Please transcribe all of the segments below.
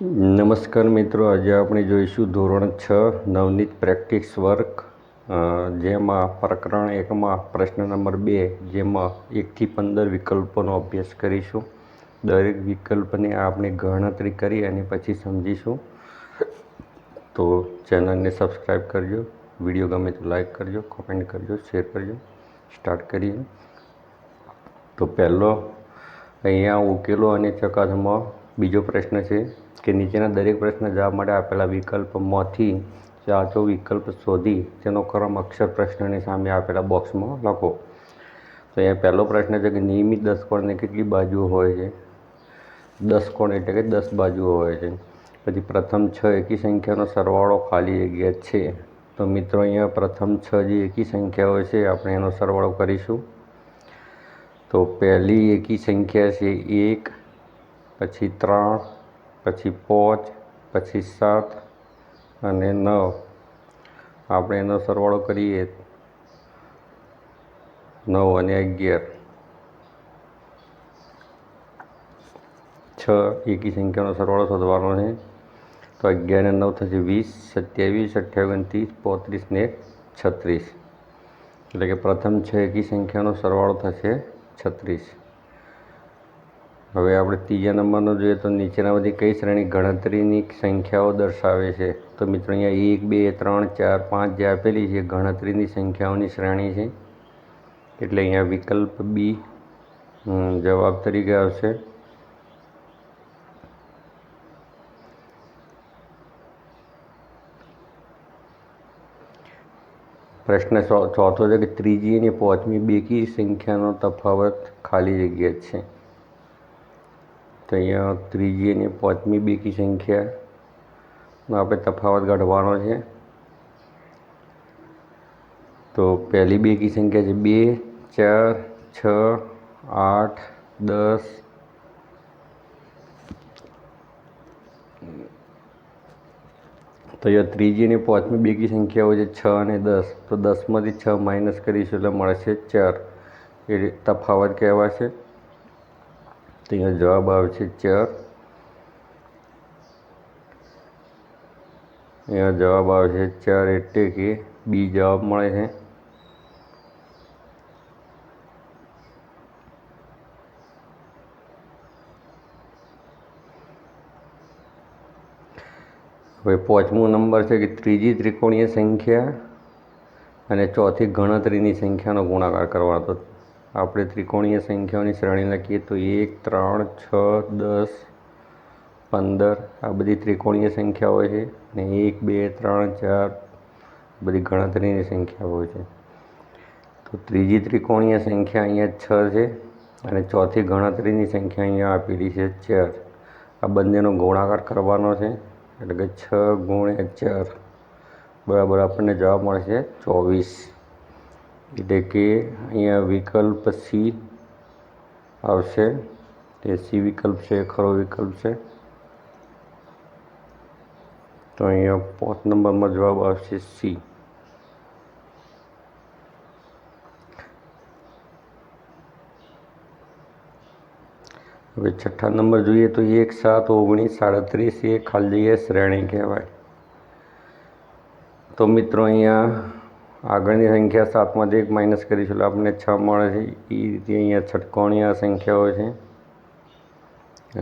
નમસ્કાર મિત્રો, આજે આપણે જોઈશું ધોરણ 6 નવનીત પ્રેક્ટિસ વર્ક, જેમાં પ્રકરણ 1માં પ્રશ્ન નંબર 2, જેમાં 1 થી 15 વિકલ્પોનો અભ્યાસ કરીશું. દરેક વિકલ્પને આપણે ગણતરી કરી અને પછી સમજીશું. તો ચેનલને સબસ્ક્રાઈબ કરજો, વિડીયો ગમે તો લાઈક કરજો, કોમેન્ટ કરજો, શેર કરજો. સ્ટાર્ટ કરીએ. તો પહેલો અહીંયા ઉકેલો અને ચકાસવામાં બીજો પ્રશ્ન છે કે નીચેના દરેક પ્રશ્ન જવાબ માટે આપેલા વિકલ્પમાંથી સાચો વિકલ્પ શોધી તેનો ક્રમ અક્ષર પ્રશ્નની સામે આપેલા બોક્સમાં લખો. તો અહીંયા પહેલો પ્રશ્ન છે કે નિયમિત દસકોણને કેટલી બાજુઓ હોય છે? 10 કોણ એટલે કે 10 બાજુઓ હોય છે. પછી પ્રથમ 6 એકી સંખ્યાનો સરવાળો ખાલી જગ્યા છે. તો મિત્રો અહીંયા પ્રથમ 6 જે એકી સંખ્યાઓ છે આપણે એનો સરવાળો કરીશું. તો પહેલી એકી સંખ્યા છે 1, પછી 3, પછી 5, પછી 7 અને 9. આપણે એનો સરવાળો કરીએ 9 અને 11. 6 એકી સંખ્યાનો સરવાળો શોધવાનો છે. તો 11 અને 9 થશે 20, 27, 28, 29, 35 ને 36. એટલે કે પ્રથમ 6 એકી સંખ્યાનો સરવાળો થશે 36. હવે આપણે ત્રીજા નંબરનો જોઈએ તો નીચેનામાંથી કઈ શ્રેણી ગણતરીની સંખ્યાઓ દર્શાવે છે? તો મિત્રો અહીંયા 1, 2, 3, 4, 5 જે આપેલી છે ગણતરીની સંખ્યાઓની શ્રેણી છે. એટલે અહીંયા વિકલ્પ બી જવાબ તરીકે આવશે. પ્રશ્ન ચોથો છે કે ત્રીજી અને પાંચમી બેકી સંખ્યાનો તફાવત ખાલી જગ્યા છે. તો અહીંયા ત્રીજી અને પાંચમી બેકી સંખ્યાનો આપણે તફાવત કાઢવાનો છે. તો પહેલી બેકી સંખ્યા છે 2, 4, 6, 8, 10. તો અહીંયા ત્રીજી અને પાંચમી બેકી સંખ્યાઓ છે 6 અને 10. તો 10માંથી 6 માઇનસ કરીશું એટલે મળશે 4. એ તફાવત કહેવાશે. તો અહીંયા જવાબ આવશે 4. અહીંયા જવાબ આવશે 4 એટલે કે બી જવાબ મળે છે. હવે પાંચમો નંબર છે કે ત્રીજી ત્રિકોણીય સંખ્યા અને ચોથી ગણતરીની સંખ્યાનો ગુણાકાર કરવાનો. તો આપણે ત્રિકોણીય સંખ્યાઓની શ્રેણી લખીએ તો 1, 3, 6, 10, 15 આ બધી ત્રિકોણીય સંખ્યાઓ છે. અને 1, 2, 3, 4 બધી ગણતરીની સંખ્યાઓ છે. તો ત્રીજી ત્રિકોણીય સંખ્યા અહીંયા 6 છે અને ચોથી ગણતરીની સંખ્યા અહીંયા આપેલી છે 4. આ બંનેનો ગુણાકાર કરવાનો છે. એટલે કે 6 × 4 બરાબર આપણને જવાબ મળશે 24. એટલે કે અહીંયા વિકલ્પ સી આવશે. તે સી વિકલ્પ છે, ખરો વિકલ્પ છે. તો અહીંયા 5 નંબરમાં જવાબ આવશે સી. હવે છઠ્ઠા નંબર જોઈએ તો 1, 7, 19, 37 એ ખાલી જગ્યા શ્રેણી કહેવાય. તો મિત્રો અહીંયા આગળની સંખ્યા 7માંથી 1 માઇનસ કરીશું એટલે આપણને 6 મળે છે. એ રીતે અહીંયા ષટકોણીય સંખ્યાઓ છે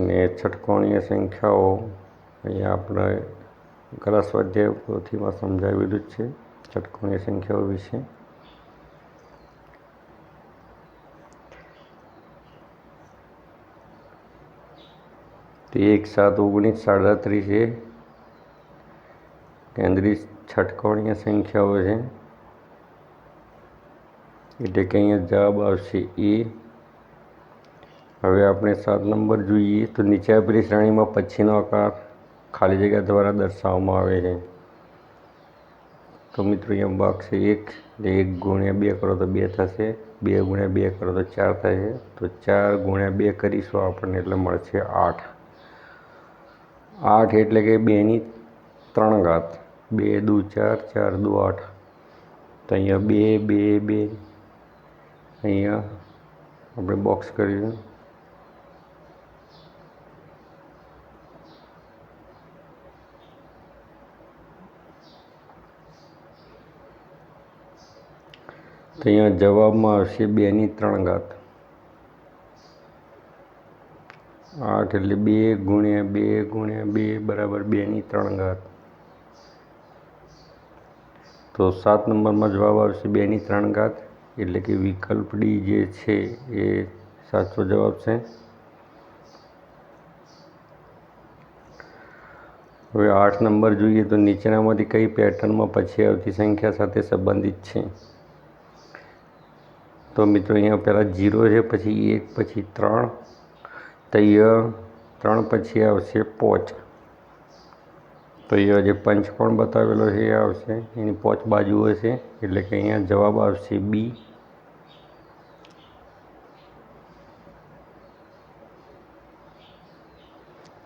અને ષટકોણીય સંખ્યાઓ અહીંયા આપણે ગળા સ્વાધ્યાય પોથીમાં સમજાવેલું જ છે ષટકોણીય સંખ્યાઓ વિશે. તો 1, 7, 19, 37 એ કેન્દ્રીય ષટકોણીય સંખ્યાઓ છે. એટલે કે અહીંયા જવાબ આવશે એ. હવે આપણે 7 નંબર જોઈએ તો નીચે આપેલી શ્રેણીમાં પછીનો આકાર ખાલી જગ્યા દ્વારા દર્શાવવામાં આવે છે. તો મિત્રો અહીંયા બોક્સ 1 એટલે 1 × 2 કરો તો 2 થશે, 2 × 2 કરો તો 4 થશે. તો 4 × 2 કરીશું આપણને એટલે મળશે 8. 8 એટલે કે 2 ની 3 ઘાત. 2 દુ 4, 4 દુ 8. તો અહીંયા 2, 2, 2 અહીંયા આપણે બોક્સ કરીશું. તો અહીંયા જવાબમાં આવશે 2/3. 8 એટલે 2 ગુણ્યા 2 ગુણ્યા 2 બરાબર 2/3. તો 7 નંબરમાં જવાબ આવશે 2/3, એટલે કે વિકલ્પ ડી જે છે એ સાચો જવાબ છે. હવે 8 નંબર જોઈએ તો નીચેનામાંથી કઈ પેટર્નમાં પછી આવતી સંખ્યા સાથે સંબંધિત છે? તો મિત્રો અહીંયા પહેલાં 0 છે, પછી 1, પછી 3. તો અહીંયા 3 પછી આવશે 5. તો અહીંયા જે પંચકોણ બતાવેલો છે એ આવશે, એની 5 બાજુ હશે, એટલે કે અહીંયા જવાબ આવશે બી.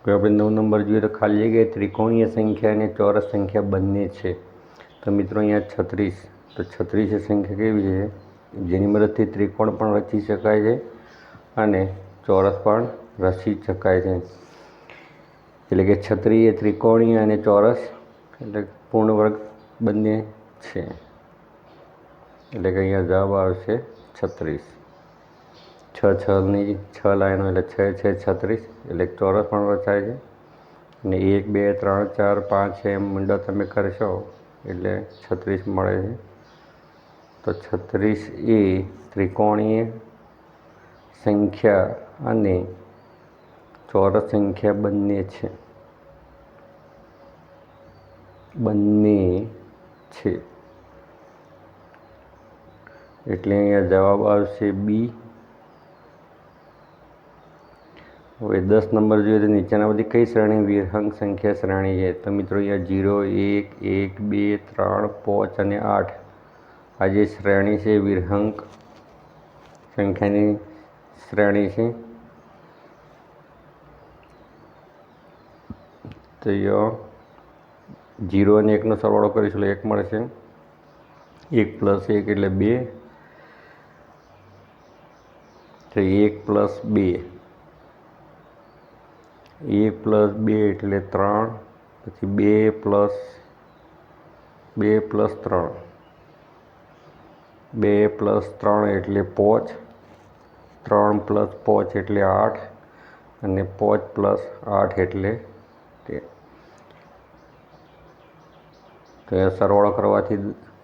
હવે આપણે 9 નંબર જોઈએ તો ખાલી જગ્યાએ ત્રિકોણીય સંખ્યા અને ચોરસ સંખ્યા બંને છે. તો મિત્રો અહીંયા 36. તો 36 એ સંખ્યા કેવી છે? જેની મદદથી ત્રિકોણ પણ રચી શકાય છે અને ચોરસ પણ રચી શકાય છે. એટલે કે 36 એ ત્રિકોણીય અને ચોરસ એટલે પૂર્ણ વર્ગ બંને છે. એટલે કે અહીંયા જવાબ આવશે 36. 6 લાઈનો એટલે 6 છે 36, એટલે ચોરસ પણ રચાય છે. અને 1, 2, 3, 4, 5 એમ મંડળ તમે કરશો એટલે 36 મળે છે. તો 36 એ ત્રિકોણીય સંખ્યા અને ચોરસ સંખ્યા બંને છે. એટલે અહીંયા જવાબ આવશે બી. હવે 10 નંબર જોઈએ તો નીચેનામાંથી કઈ શ્રેણી વિહંગ સંખ્યા શ્રેણી છે? તો મિત્રો અહીંયા 0, 1, 1, 2, 3, 5 અને 8 આ જે શ્રેણી છે વિહંગ સંખ્યાની શ્રેણી છે. તો 0 અને 1નો સરવાળો કરીશું એટલે 1 મળશે. 1 + 1 એટલે 2. તો 1 + 2, 1 + 2 એટલે 3. પછી 2 + 3, 2 + 3 એટલે 5, 3 + 5 એટલે 8 અને 5 + 8 એટલે 13. તો એ સરવાળો કરવાથી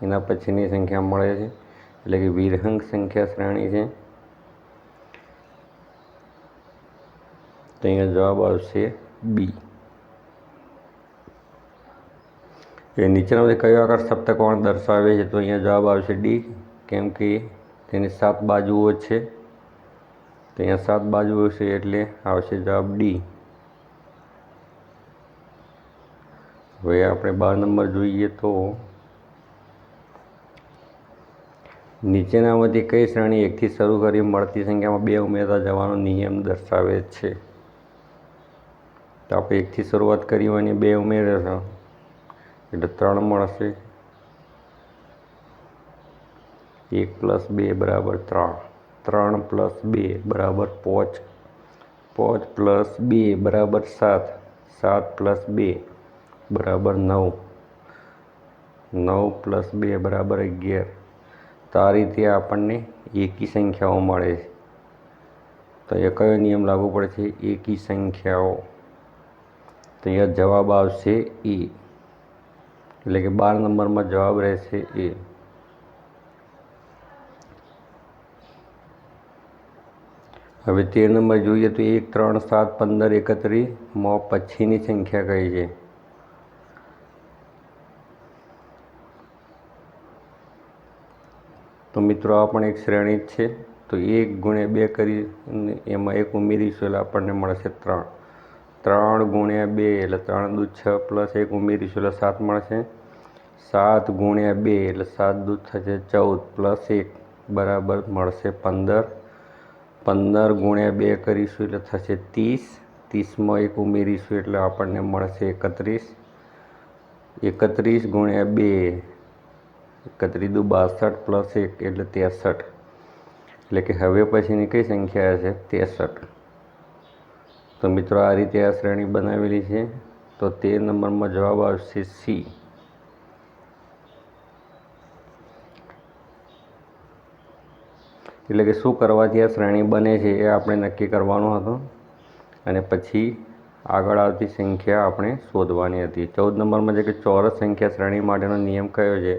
એના પછીની સંખ્યા મળે છે, એટલે કે વિહંગ સંખ્યા શ્રેણી છે. તો અહીંયા જવાબ આવશે બી. એ નીચેનામાંથી કયો આકાર સપ્તકોણ દર્શાવે છે? તો અહીંયા જવાબ આવશે ડી, કેમ કે તેની 7 બાજુઓ છે. તો અહીંયા 7 બાજુઓ છે એટલે આવશે જવાબ ડી. હવે આપણે 12 નંબર જોઈએ તો નીચેનામાંથી કઈ શ્રેણી 1થી શરૂ કરી મળતી સંખ્યામાં 2 ઉમેરતા જવાનો નિયમ દર્શાવે છે? તો આપણે 1થી શરૂઆત કરી હોય અને 2 ઉમેરશો એટલે 3 મળશે. 1 + 2 = 3, 3 + 2 = 5, 5 + 2 = 7, 7 + 2 = 9, 9 + 2 = 11. તો આ રીતે આપણને એકી સંખ્યાઓ મળે છે. તો એ કયો નિયમ લાગુ પડે છે? એકી સંખ્યાઓ. તો અહીંયા જવાબ આવશે એ, એટલે કે 12 નંબરમાં જવાબ રહેશે એ. હવે 13 નંબર જોઈએ તો 1, 3, 7, 15, 31 પછીની સંખ્યા કઈ છે? તો મિત્રો આ પણ એક શ્રેણી જ છે. તો 1 × 2 કરી એમાં 1 ઉમેરીશું એટલે આપણને મળશે 3. 3 × 2 એટલે 3 દૂ 6 + 1 ઉમેરીશું એટલે 7 મળશે. 7 × 2 એટલે 7 દૂ થશે 14 + 1 મળશે 15. 15 × 2 કરીશું એટલે થશે 30. 30માં 1 ઉમેરીશું એટલે આપણને મળશે 31. 31 × 2 31 દૂ 62 + 1 એટલે 63. એટલે કે હવે પછીની કઈ સંખ્યા છે? 63. તો મિત્રો આ રીતે આ શ્રેણી બનાવેલી છે. તો 13 નંબરમાં જવાબ આવશે સી. એટલે કે શું કરવાથી આ શ્રેણી બને છે એ આપણે નક્કી કરવાનું હતું અને પછી આગળ આવતી સંખ્યા આપણે શોધવાની હતી. 14 નંબરમાં છે કે ચોરસ સંખ્યા શ્રેણી માટેનો નિયમ કયો છે?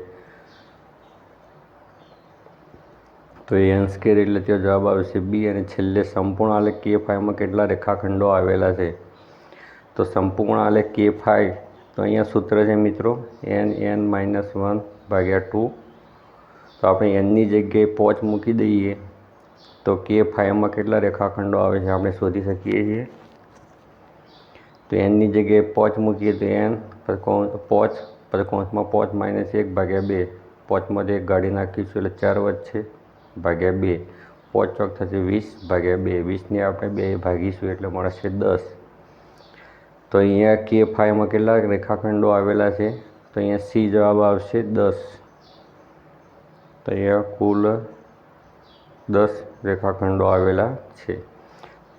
તો એ n સ્ક્વેર એટલે ત્યાં જવાબ આવશે બી. અને છેલ્લે સંપૂર્ણ આલેખ K5માં કેટલા રેખાખંડો આવેલા છે? તો સંપૂર્ણ આલેખ K5 તો અહીંયા સૂત્ર છે મિત્રો n(n-1/2). તો આપણે nની જગ્યાએ 5 મૂકી દઈએ તો K5માં કેટલા રેખાખંડો આવે છે આપણે શોધી શકીએ છીએ. તો nની જગ્યાએ 5 મૂકીએ તો n પછી કૌંસમાં 5 - 1/2. 5માંથી 1 કાઢી નાખીશું એટલે 4 વધશે ભાગ્યા 2. 5 ચોક થશે 20/2. 20ને આપણે 2 ભાગીશું એટલે મળશે 10. તો અહીંયા K5માં કેટલા રેખાખંડો આવેલા છે? તો અહીંયા સી જવાબ આવશે 10. તો અહીંયા કુલ 10 રેખાખંડો આવેલા છે.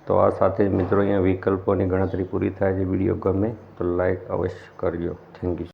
તો આ સાથે મિત્રો અહીંયા વિકલ્પોની ગણતરી પૂરી થાય છે. વિડીયો ગમે તો લાઈક અવશ્ય કરજો. Thank you.